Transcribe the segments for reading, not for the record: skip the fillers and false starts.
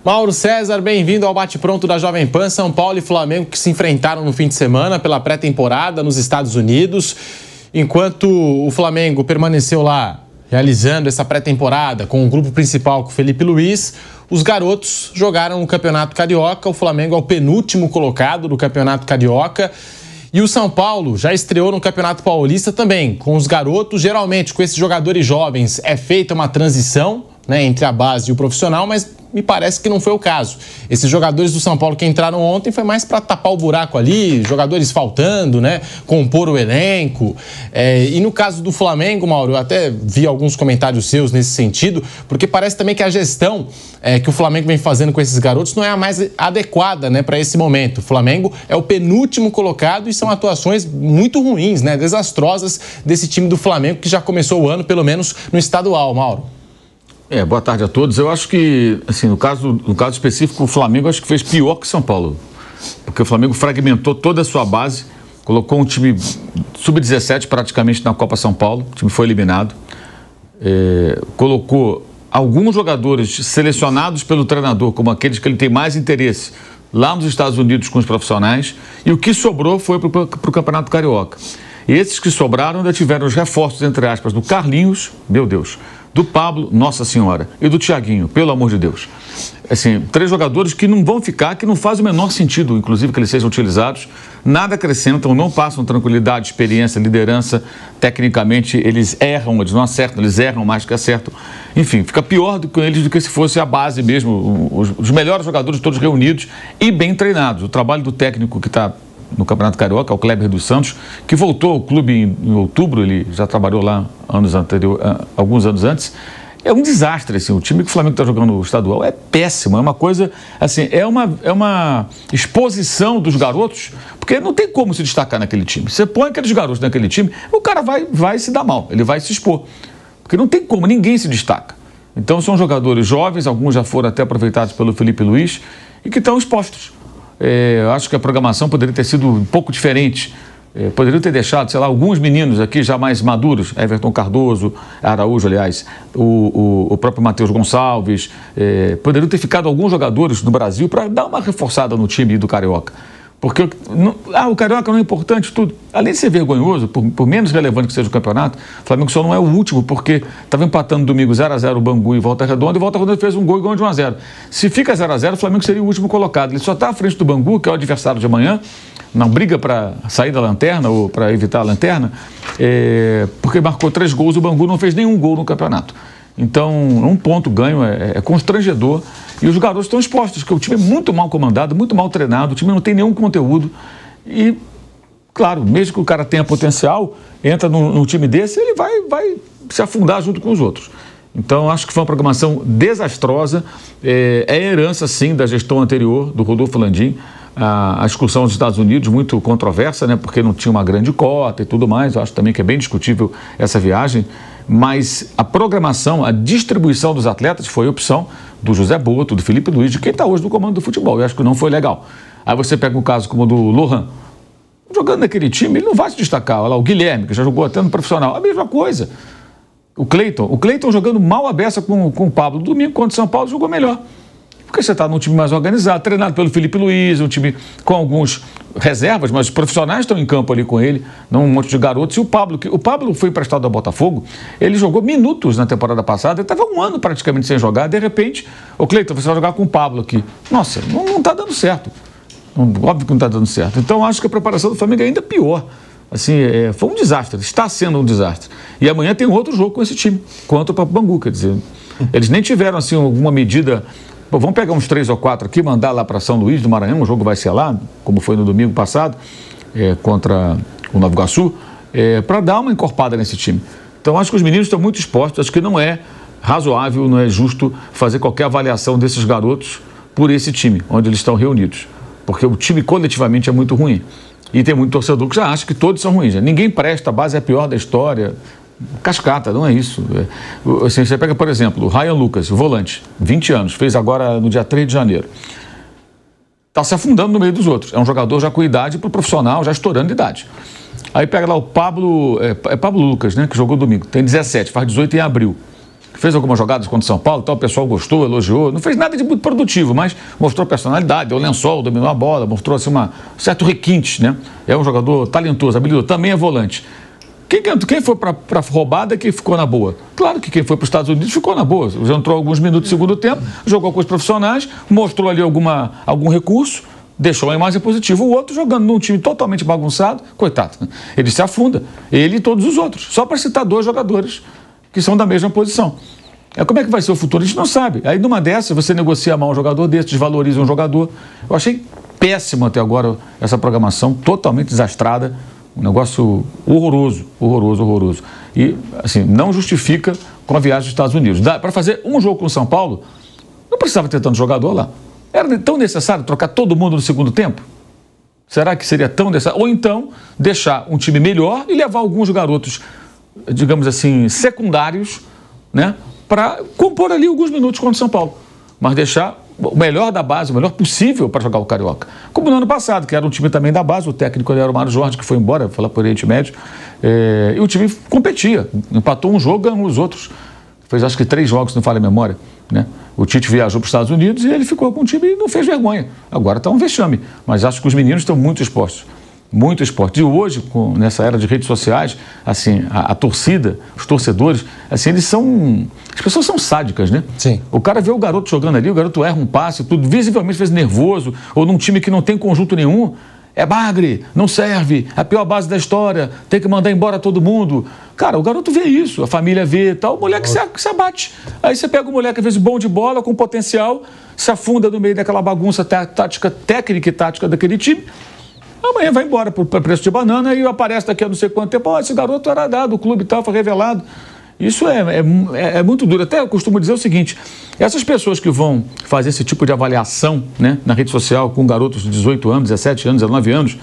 Mauro César, bem-vindo ao Bate-Pronto da Jovem Pan. São Paulo e Flamengo que se enfrentaram no fim de semana pela pré-temporada nos Estados Unidos. Enquanto o Flamengo permaneceu lá realizando essa pré-temporada com o grupo principal com o Felipe Luiz, os garotos jogaram no Campeonato Carioca. O Flamengo é o penúltimo colocado do Campeonato Carioca. E o São Paulo já estreou no Campeonato Paulista também, com os garotos. Geralmente, com esses jogadores jovens, é feita uma transição, né, entre a base e o profissional, mas me parece que não foi o caso. Esses jogadores do São Paulo que entraram ontem foi mais para tapar o buraco ali, jogadores faltando, né, compor o elenco. E no caso do Flamengo, Mauro, eu até vi alguns comentários seus nesse sentido, porque parece também que a gestão que o Flamengo vem fazendo com esses garotos não é a mais adequada, né, para esse momento. O Flamengo é o penúltimo colocado e são atuações muito ruins, né, desastrosas desse time do Flamengo que já começou o ano, pelo menos no estadual, Mauro. Boa tarde a todos. Eu acho que, assim, no caso específico, o Flamengo acho que fez pior que o São Paulo. Porque o Flamengo fragmentou toda a sua base, colocou um time sub-17 praticamente na Copa São Paulo, o time foi eliminado. Colocou alguns jogadores selecionados pelo treinador, como aqueles que ele tem mais interesse, lá nos Estados Unidos com os profissionais, e o que sobrou foi para o Campeonato Carioca. E esses que sobraram ainda tiveram os reforços, entre aspas, do Carlinhos, meu Deus, do Pablo, Nossa Senhora, e do Thiaguinho, pelo amor de Deus. Assim, 3 jogadores que não vão ficar, que não faz o menor sentido, inclusive, que eles sejam utilizados, nada acrescentam, não passam tranquilidade, experiência, liderança, tecnicamente eles erram, eles não acertam, eles erram mais que acertam. Enfim, fica pior do que se fosse a base mesmo, os melhores jogadores todos reunidos e bem treinados. O trabalho do técnico que está no Campeonato Carioca, o Kleber dos Santos, que voltou ao clube em outubro, ele já trabalhou lá alguns anos antes. É um desastre, assim, o time que o Flamengo está jogando no estadual é péssimo, é uma coisa, assim, é uma exposição dos garotos, porque não tem como se destacar naquele time. Você põe aqueles garotos naquele time, o cara vai se dar mal, ele vai se expor, porque não tem como, ninguém se destaca. Então são jogadores jovens, alguns já foram até aproveitados pelo Felipe Luiz, e que estão expostos. Eu acho que a programação poderia ter sido um pouco diferente. Poderiam ter deixado, sei lá, alguns meninos aqui já mais maduros, Everton Cardoso, Araújo, aliás, o próprio Matheus Gonçalves. Poderiam ter ficado alguns jogadores no Brasil para dar uma reforçada no time do Carioca. Porque o Carioca não é importante, tudo. Além de ser vergonhoso, por menos relevante que seja o campeonato, o Flamengo só não é o último, porque estava empatando domingo 0x0 o Bangu e Volta Redonda, e Volta Redonda fez um gol e ganhou de 1x0. Se fica 0x0, o Flamengo seria o último colocado. Ele só está à frente do Bangu, que é o adversário de amanhã, não briga para sair da lanterna ou para evitar a lanterna, porque marcou 3 gols e o Bangu não fez nenhum gol no campeonato. Então, um ponto ganho é constrangedor. E os garotos estão expostos, porque o time é muito mal comandado, muito mal treinado, o time não tem nenhum conteúdo. E, claro, mesmo que o cara tenha potencial, entra num time desse, ele vai se afundar junto com os outros. Então, acho que foi uma programação desastrosa. É herança, sim, da gestão anterior, do Rodolfo Landim. A excursão aos Estados Unidos, muito controversa, né, porque não tinha uma grande cota e tudo mais. Eu acho também que é bem discutível essa viagem. Mas a programação, a distribuição dos atletas foi opção do José Boto, do Felipe Luiz, de quem está hoje no comando do futebol. Eu acho que não foi legal. Aí você pega um caso como o do Lohan, jogando naquele time, ele não vai se destacar. Olha lá, o Guilherme, que já jogou até no profissional, a mesma coisa. O Cleiton jogando mal a beça com o Pablo. Domingo, contra o São Paulo, jogou melhor. Porque você está num time mais organizado, treinado pelo Felipe Luiz, um time com alguns reservas, mas os profissionais estão em campo ali com ele, não um monte de garotos. E o Pablo foi emprestado ao Botafogo, ele jogou minutos na temporada passada, ele estava um ano praticamente sem jogar, de repente, ô Cleiton, você vai jogar com o Pablo aqui. Nossa, não está dando certo. Óbvio que não está dando certo. Então, acho que a preparação do Flamengo é ainda pior. Assim, foi um desastre, está sendo um desastre. E amanhã tem um outro jogo com esse time, contra o próprio Bangu, quer dizer, eles nem tiveram, assim, alguma medida. Pô, vamos pegar uns 3 ou 4 aqui, mandar lá para São Luís do Maranhão, o jogo vai ser lá, como foi no domingo passado, contra o Nova Iguaçu, para dar uma encorpada nesse time. Então, acho que os meninos estão muito expostos, acho que não é razoável, não é justo fazer qualquer avaliação desses garotos por esse time, onde eles estão reunidos. Porque o time coletivamente é muito ruim. E tem muito torcedor que já acha que todos são ruins. Ninguém presta, a base é a pior da história. Cascata, não é isso. Assim, você pega, por exemplo, o Ryan Lucas, volante, 20 anos, fez agora no dia 3 de janeiro. Está se afundando no meio dos outros. É um jogador já com idade para o profissional, já estourando de idade. Aí pega lá o Pablo, Pablo Lucas, né, que jogou domingo, tem 17, faz 18 em abril. fez algumas jogadas contra o São Paulo, o pessoal gostou, elogiou, não fez nada de muito produtivo, mas mostrou personalidade, deu lençol, dominou a bola, mostrou assim, um certo requinte, né? É um jogador talentoso, habilidoso, também é volante. Quem foi para a roubada que ficou na boa? Claro que quem foi para os Estados Unidos ficou na boa. Já entrou alguns minutos do segundo tempo, jogou com os profissionais, mostrou ali algum recurso, deixou uma imagem positiva. O outro jogando num time totalmente bagunçado, coitado, ele se afunda. Ele e todos os outros. Só para citar 2 jogadores que são da mesma posição. Como é que vai ser o futuro? A gente não sabe. Aí numa dessas, você negocia mal um jogador desse, desvaloriza um jogador. Eu achei péssimo até agora essa programação, totalmente desastrada. Um negócio horroroso, horroroso, horroroso. E, assim, não justifica com a viagem dos Estados Unidos. Para fazer um jogo com o São Paulo, não precisava ter tanto jogador lá. Era tão necessário trocar todo mundo no segundo tempo? Será que seria tão necessário? Ou então, deixar um time melhor e levar alguns garotos, digamos assim, secundários, né, para compor ali alguns minutos contra o São Paulo. Mas deixar o melhor da base, o melhor possível para jogar o Carioca. Como no ano passado, que era um time também da base, o técnico era o Mário Jorge, que foi embora, foi lá para o Oriente Médio, e o time competia, empatou um jogo, ganhou os outros. Fez acho que 3 jogos, não falha a memória, né? O Tite viajou para os Estados Unidos e ele ficou com o time e não fez vergonha. Agora está um vexame, mas acho que os meninos estão muito expostos. Muito esporte. E hoje, nessa era de redes sociais, assim, a torcida, os torcedores, assim, as pessoas são sádicas, né? Sim. O cara vê o garoto jogando ali, o garoto erra um passe, tudo, visivelmente fez nervoso, ou num time que não tem conjunto nenhum, é bagre, não serve, a pior base da história, tem que mandar embora todo mundo. Cara, o garoto vê isso, a família vê e tal, o moleque se abate. Aí você pega o moleque, às vezes, bom de bola, com potencial, se afunda no meio daquela bagunça técnica e tática daquele time. Amanhã vai embora por preço de banana e aparece daqui a não sei quanto tempo. Esse garoto era dado, o clube e tal, foi revelado. Isso é muito duro. Até eu costumo dizer o seguinte, essas pessoas que vão fazer esse tipo de avaliação, né, na rede social com garotos de 18 anos, 17 anos, 19 anos,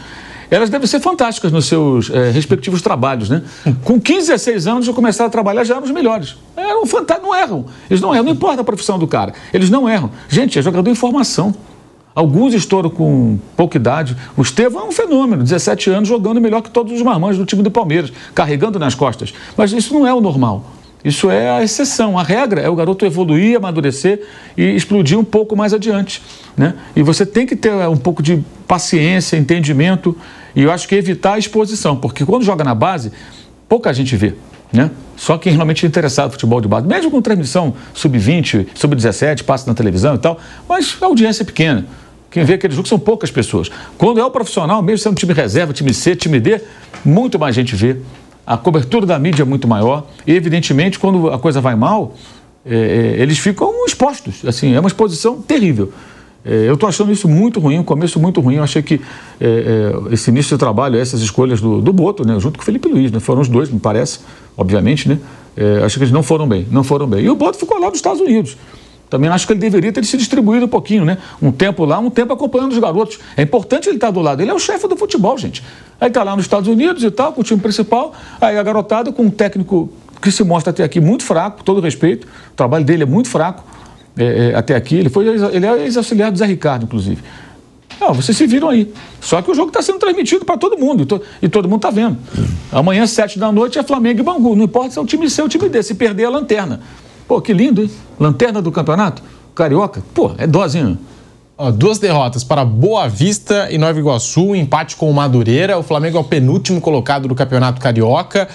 elas devem ser fantásticas nos seus respectivos trabalhos, né? Com 15, 16 anos já começaram a trabalhar, já eram os melhores. Eram fantásticos, não erram. Eles não erram, não importa a profissão do cara. Eles não erram. Gente, é jogador em formação. Alguns estouram com pouca idade. O Estevão é um fenômeno, 17 anos, jogando melhor que todos os marmanjos do time do Palmeiras, carregando nas costas. Mas isso não é o normal. Isso é a exceção. A regra é o garoto evoluir, amadurecer e explodir um pouco mais adiante, né? E você tem que ter um pouco de paciência, entendimento e eu acho que evitar a exposição, porque quando joga na base, pouca gente vê, né? Só quem realmente é interessado no futebol de base, mesmo com transmissão sub-20, sub-17, passa na televisão e tal, mas a audiência é pequena. Quem vê aquele jogo são poucas pessoas. Quando é o profissional, mesmo sendo time reserva, time C, time D, muito mais gente vê. A cobertura da mídia é muito maior e, evidentemente, quando a coisa vai mal, eles ficam expostos. Assim, é uma exposição terrível. Eu estou achando isso muito ruim, um começo muito ruim. Eu achei que esse início de trabalho, essas escolhas do Boto, né, junto com o Felipe Luiz, né, foram os dois, me parece, obviamente, né, acho que eles não foram bem. E o Boto ficou lá dos Estados Unidos. Também acho que ele deveria ter se distribuído um pouquinho, né? Um tempo lá, um tempo acompanhando os garotos. É importante ele estar do lado. Ele é o chefe do futebol, gente. Aí está lá nos Estados Unidos e tal, com o time principal. Aí a garotada com um técnico que se mostra até aqui muito fraco, com todo respeito. O trabalho dele é muito fraco até aqui. Ele é ex-auxiliar do Zé Ricardo, inclusive. Não, vocês se viram aí. Só que o jogo está sendo transmitido para todo mundo e todo mundo está vendo. Amanhã, 7 da noite, é Flamengo e Bangu. Não importa se é o time C ou o time D. Se perder, é a lanterna. Pô, que lindo, hein? Lanterna do campeonato? Carioca? Pô, é dozinho. 2 derrotas para Boa Vista e Nova Iguaçu, um empate com o Madureira. O Flamengo é o penúltimo colocado do Campeonato Carioca.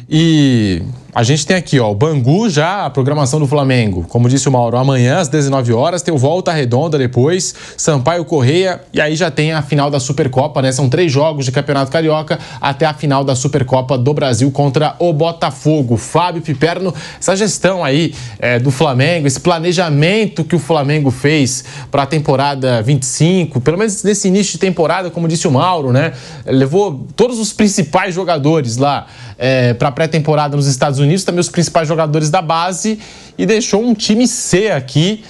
E a gente tem aqui, o Bangu já, a programação do Flamengo. Como disse o Mauro, amanhã às 19 horas tem o Volta Redonda depois, Sampaio Correia, e aí já tem a final da Supercopa, né? São 3 jogos de Campeonato Carioca até a final da Supercopa do Brasil contra o Botafogo. Fábio Piperno, essa gestão aí do Flamengo, esse planejamento que o Flamengo fez para a temporada 25, pelo menos nesse início de temporada, como disse o Mauro, né? Levou todos os principais jogadores lá para a pré-temporada nos Estados Unidos, também os principais jogadores da base, e deixou um time C aqui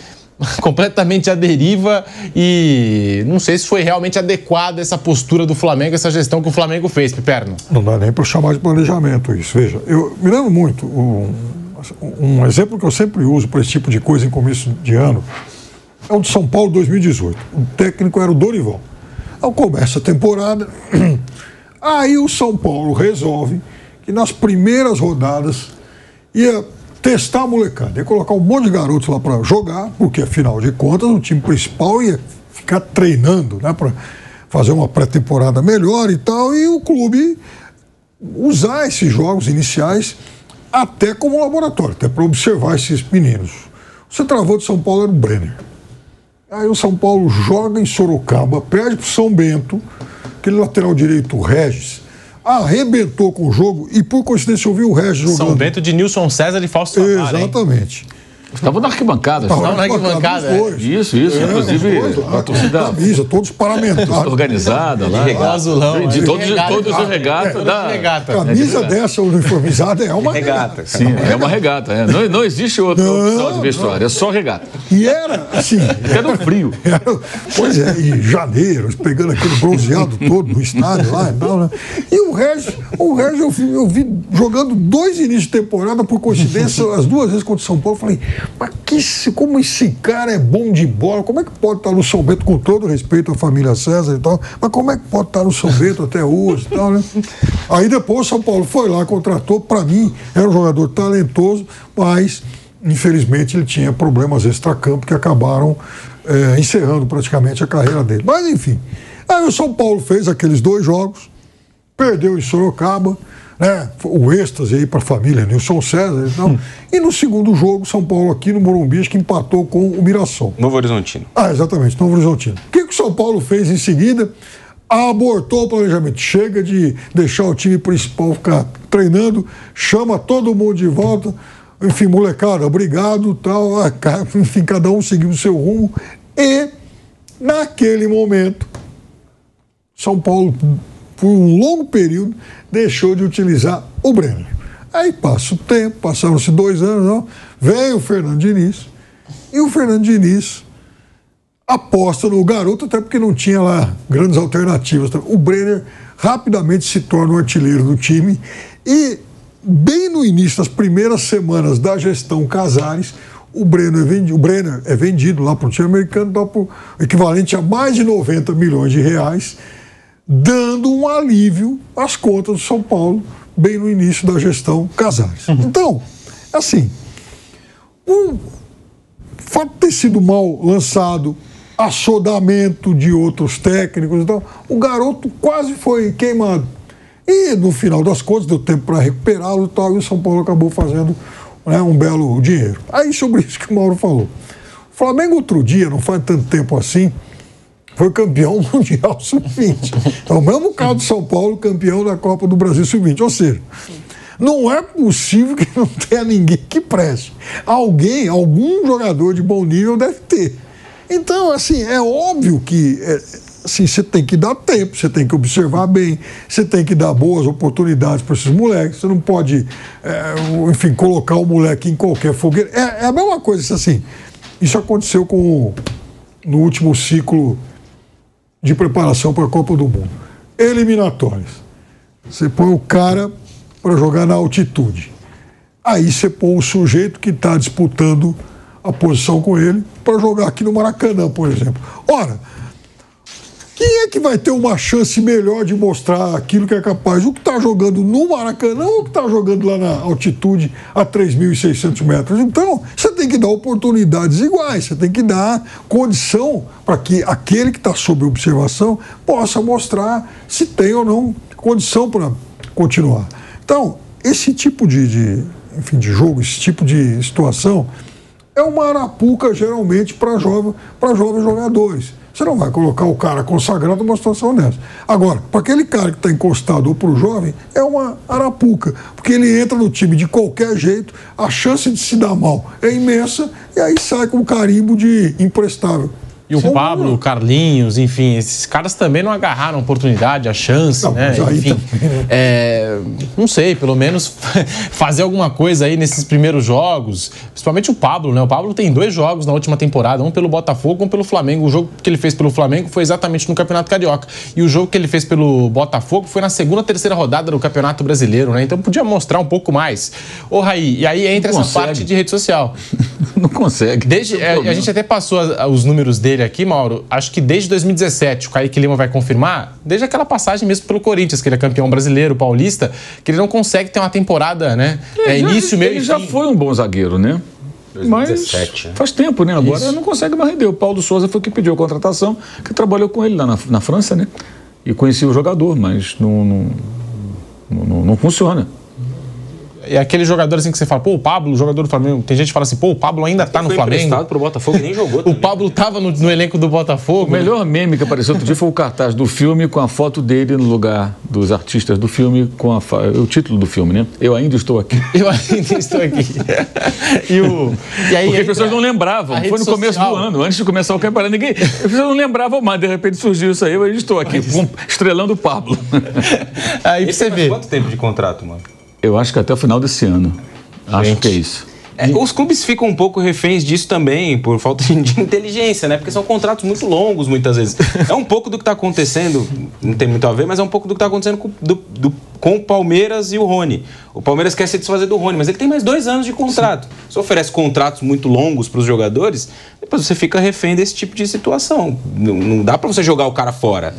completamente à deriva, e não sei se foi realmente adequada essa postura do Flamengo, essa gestão que o Flamengo fez, Piperno. Não dá nem para chamar de planejamento isso. Veja, eu me lembro muito, um exemplo que eu sempre uso para esse tipo de coisa em começo de ano é o de São Paulo 2018. O técnico era o Dorival. Ao começo a temporada, aí o São Paulo resolve que nas primeiras rodadas ia testar a molecada, ia colocar um monte de garotos lá para jogar, porque afinal de contas o time principal ia ficar treinando, né, para fazer uma pré-temporada melhor e tal, e o clube usar esses jogos iniciais até como laboratório, até para observar esses meninos. O centroavante de São Paulo era o Brenner. Aí o São Paulo joga em Sorocaba, perde para o São Bento, aquele lateral direito, o Regis, arrebentou com o jogo e, por coincidência, eu vi o Regis jogando. São Bento de Nilson César e Fausto Savara. Exatamente. Estava na arquibancada. Estava na arquibancada. Isso. Inclusive, a torcida... Camisa, todos paramentados. Organizada lá. De azulão. De todos os regatas. Camisa dessa uniformizada é uma regata. Sim, é uma regata. Não existe outra opção de vestuário, é só regata. E era, assim... Era um frio. Pois é, em janeiro, pegando aquele bronzeado todo no estádio lá e tal, né? E o Regis eu vi jogando 2 inícios de temporada, por coincidência, as 2 vezes contra o São Paulo, eu falei, mas como esse cara é bom de bola, como é que pode estar no São Bento, com todo respeito à família César e tal, mas como é que pode estar no São Bento até hoje e tal, né? Aí depois o São Paulo foi lá, contratou, para mim, era um jogador talentoso, mas infelizmente ele tinha problemas extracampo que acabaram encerrando praticamente a carreira dele. Mas enfim, aí o São Paulo fez aqueles 2 jogos, perdeu em Sorocaba, né, o êxtase aí para a família Nilson César e tal. E no segundo jogo, São Paulo aqui no Morumbi, acho que empatou com o Mirassol. Novo Horizontino. Exatamente, Novo Horizontino. O que o São Paulo fez em seguida? Abortou o planejamento. Chega de deixar o time principal ficar treinando, chama todo mundo de volta. Enfim, molecada, obrigado, tal. Enfim, cada um seguiu o seu rumo. E, naquele momento, São Paulo, por um longo período, deixou de utilizar o Brenner. Aí passa o tempo, passaram-se 2 anos, não, vem o Fernando Diniz, e o Fernando Diniz aposta no garoto, até porque não tinha lá grandes alternativas. O Brenner rapidamente se torna o artilheiro do time, e bem no início das primeiras semanas da gestão Casares, o Brenner é vendido lá para o time americano, dá por equivalente a mais de 90 milhões de reais, dando um alívio às contas do São Paulo, bem no início da gestão Casares. Então, assim, o fato de ter sido mal lançado, assodamento de outros técnicos, então, o garoto quase foi queimado. E, no final das contas, deu tempo para recuperá-lo e tal, e o São Paulo acabou fazendo, né, um belo dinheiro. Aí, sobre isso que o Mauro falou. O Flamengo, outro dia, não faz tanto tempo assim, foi campeão mundial sub-20. É o mesmo caso do São Paulo, campeão da Copa do Brasil sub-20. Ou seja, não é possível que não tenha ninguém que preste. Algum jogador de bom nível deve ter. Então, assim, é óbvio que assim, você tem que dar tempo, você tem que observar bem, você tem que dar boas oportunidades para esses moleques, você não pode, enfim, colocar o moleque em qualquer fogueira. É a mesma coisa, assim, isso aconteceu no último ciclo de preparação para a Copa do Mundo. Eliminatórias. Você põe o cara para jogar na altitude. Aí você põe o sujeito que está disputando a posição com ele para jogar aqui no Maracanã, por exemplo. Ora, quem é que vai ter uma chance melhor de mostrar aquilo que é capaz? O que está jogando no Maracanã ou o que está jogando lá na altitude a 3.600 metros? Então, você tem que dar oportunidades iguais, você tem que dar condição para que aquele que está sob observação possa mostrar se tem ou não condição para continuar. Então, esse tipo de jogo, esse tipo de situação é uma arapuca, geralmente, para jovens jogadores. Você não vai colocar o cara consagrado numa situação dessa. Agora, para aquele cara que está encostado ou para o jovem, é uma arapuca, porque ele entra no time de qualquer jeito, a chance de se dar mal é imensa, e aí sai com carimbo de imprestável. E o Pablo, o Carlinhos, enfim, esses caras também não agarraram a oportunidade, a chance, não, né? Enfim, também, né? Não sei, pelo menos fazer alguma coisa aí nesses primeiros jogos, principalmente o Pablo, né? O Pablo tem 2 jogos na última temporada, um pelo Botafogo, um pelo Flamengo. O jogo que ele fez pelo Flamengo foi exatamente no Campeonato Carioca. E o jogo que ele fez pelo Botafogo foi na segunda, terceira rodada do Campeonato Brasileiro, né? Então podia mostrar um pouco mais. Ô, Raí, e aí entra essa parte de rede social. Não consegue. A gente até passou os números dele dele aqui, Mauro, acho que desde 2017, o Kaique Lima vai confirmar, desde aquela passagem mesmo pelo Corinthians, que ele é campeão brasileiro, paulista, que ele não consegue ter uma temporada, né? Início, meio e fim. Ele já foi um bom zagueiro, né? 2017, mas faz tempo, né? Agora ele não consegue mais render. O Paulo Souza foi que pediu a contratação, que trabalhou com ele lá na França, né? E conhecia o jogador, mas não funciona. É aquele jogador assim que você fala, pô, o Pablo, jogador do Flamengo, tem gente que fala assim, pô, o Pablo ainda tá no Flamengo. Foi emprestado pro Botafogo e nem jogou. O Pablo tava no elenco do Botafogo. O melhor meme que apareceu outro dia foi o cartaz do filme com a foto dele no lugar dos artistas do filme, com o título do filme, né? Eu ainda estou aqui. Eu ainda estou aqui. E aí, porque as pessoas não lembravam, foi no começo do ano, antes de começar o campeonato, as pessoas não lembravam mais, de repente surgiu isso aí, eu ainda estou aqui, estrelando o Pablo. Aí pra você ver. Quanto tempo de contrato, mano? Eu acho que até o final desse ano. Acho que é isso. Os clubes ficam um pouco reféns disso também, por falta de inteligência, né? Porque são contratos muito longos, muitas vezes. É um pouco do que está acontecendo, não tem muito a ver, mas é um pouco do que está acontecendo com o Palmeiras e o Rony. O Palmeiras quer se desfazer do Rony, mas ele tem mais 2 anos de contrato. Sim. Você oferece contratos muito longos para os jogadores, depois você fica refém desse tipo de situação. Não dá para você jogar o cara fora.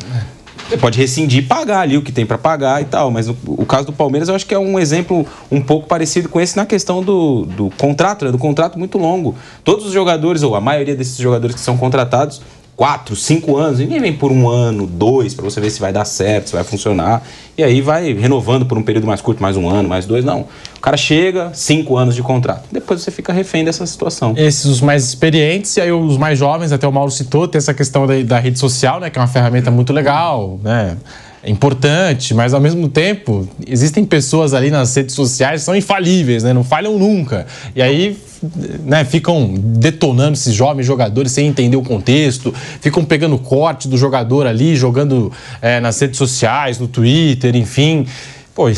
Você pode rescindir e pagar ali o que tem para pagar e tal, mas o caso do Palmeiras eu acho que é um exemplo um pouco parecido com esse na questão do contrato, né? Do contrato muito longo. Todos os jogadores, ou a maioria desses jogadores que são contratados, 4, 5 anos, ninguém vem por 1 ano, 2, para você ver se vai dar certo, se vai funcionar, e aí vai renovando por um período mais curto, mais 1 ano, mais 2, não. O cara chega, 5 anos de contrato, depois você fica refém dessa situação. Esses os mais experientes, e aí os mais jovens, até o Mauro citou, tem essa questão da rede social, né, que é uma ferramenta muito legal, né, é importante, mas ao mesmo tempo existem pessoas ali nas redes sociais que são infalíveis, né, não falham nunca, e aí, né, ficam detonando esses jovens jogadores sem entender o contexto, ficam pegando corte do jogador ali, jogando nas redes sociais, no Twitter, enfim. Pô, e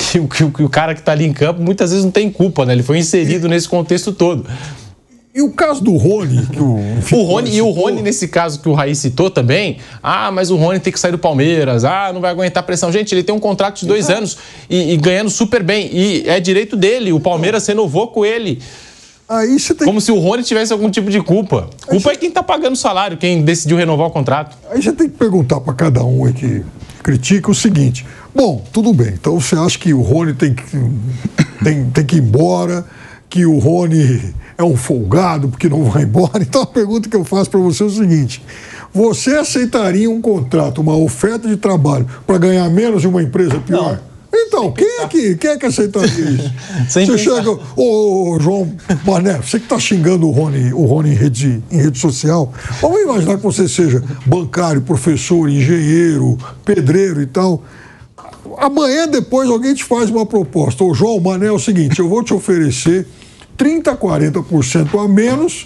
o cara que tá ali em campo muitas vezes não tem culpa, né? Ele foi inserido nesse contexto todo. E o caso do Rony, o Rony, nesse caso que o Raí citou também, mas o Rony tem que sair do Palmeiras, não vai aguentar pressão. Gente, ele tem um contrato de 2 anos e ganhando super bem, e é direito dele, o Palmeiras renovou com ele. Aí você tem... Como se o Rony tivesse algum tipo de culpa. Culpa é quem está pagando o salário, quem decidiu renovar o contrato. Aí você tem que perguntar para cada um aí que critica o seguinte: bom, tudo bem, então você acha que o Rony tem que ir embora, que o Rony é um folgado porque não vai embora? Então a pergunta que eu faço para você é o seguinte: você aceitaria um contrato, uma oferta de trabalho para ganhar menos de uma empresa pior? Não. Então, quem é que aceitaria isso? Você chega, João Mané, você que está xingando o Rony em rede social, vamos imaginar que você seja bancário, professor, engenheiro, pedreiro e tal. Amanhã depois alguém te faz uma proposta. João Mané, é o seguinte, eu vou te oferecer 30%, 40% a menos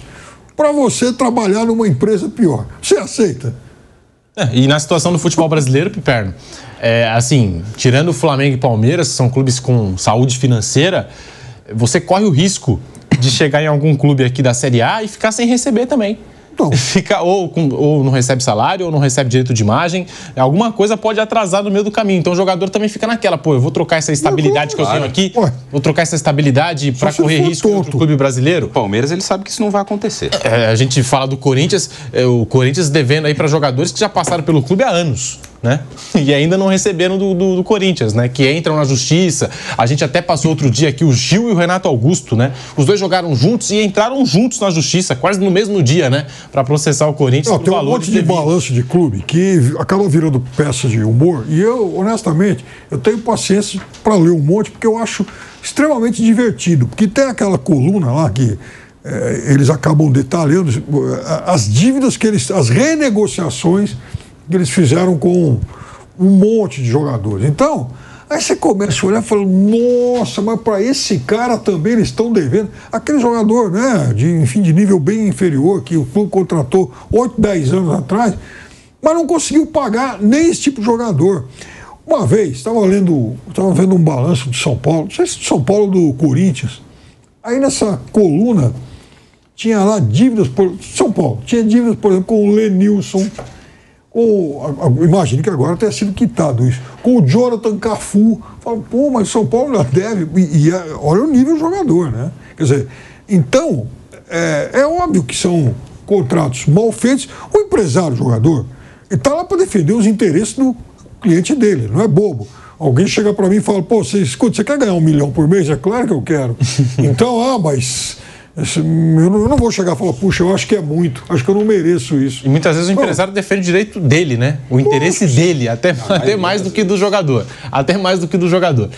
para você trabalhar numa empresa pior. Você aceita? E na situação do futebol brasileiro, Piperno, assim, tirando o Flamengo e Palmeiras, que são clubes com saúde financeira, você corre o risco de chegar em algum clube aqui da Série A e ficar sem receber também. Então. Fica, ou não recebe salário, ou não recebe direito de imagem. Alguma coisa pode atrasar no meio do caminho. Então o jogador também fica naquela, eu vou trocar essa estabilidade que eu tenho aqui, vou trocar essa estabilidade para correr risco contra o clube brasileiro. O Palmeiras, ele sabe que isso não vai acontecer. A gente fala do Corinthians, o Corinthians devendo aí para jogadores que já passaram pelo clube há anos, né? E ainda não receberam do Corinthians, né? Que entram na justiça. A gente até passou outro dia aqui o Gil e o Renato Augusto, né? Os dois jogaram juntos e entraram juntos na justiça, quase no mesmo dia, né? Para processar o Corinthians. Tem um monte de balanço de clube que acaba virando peça de humor. E eu, honestamente, eu tenho paciência para ler um monte, porque eu acho extremamente divertido. Porque tem aquela coluna lá que eles acabam detalhando as dívidas as renegociações que eles fizeram com um monte de jogadores. Então, aí você começa a olhar e fala, nossa, mas para esse cara também eles estão devendo. Aquele jogador, né, de nível bem inferior, que o clube contratou 8, 10 anos atrás, mas não conseguiu pagar nem esse tipo de jogador. Uma vez, estava vendo um balanço de São Paulo, não sei se de São Paulo do Corinthians. Aí nessa coluna tinha lá dívidas São Paulo, tinha dívidas, por exemplo, com o Lenilson, imagine que agora tenha sido quitado isso, com o Jonathan Cafu. Fala, mas São Paulo já deve, olha o nível do jogador, né? Quer dizer, então, é óbvio que são contratos mal feitos. O empresário, o jogador, ele está lá para defender os interesses do cliente dele, não é bobo. Alguém chega para mim e fala, pô, você quer ganhar 1 milhão por mês? É claro que eu quero. Então, mas eu não vou chegar e falar, puxa, eu acho que é muito, acho que eu não mereço isso. E muitas vezes o empresário defende o direito dele, né? O interesse dele, até mais do que do jogador. Até mais do que do jogador.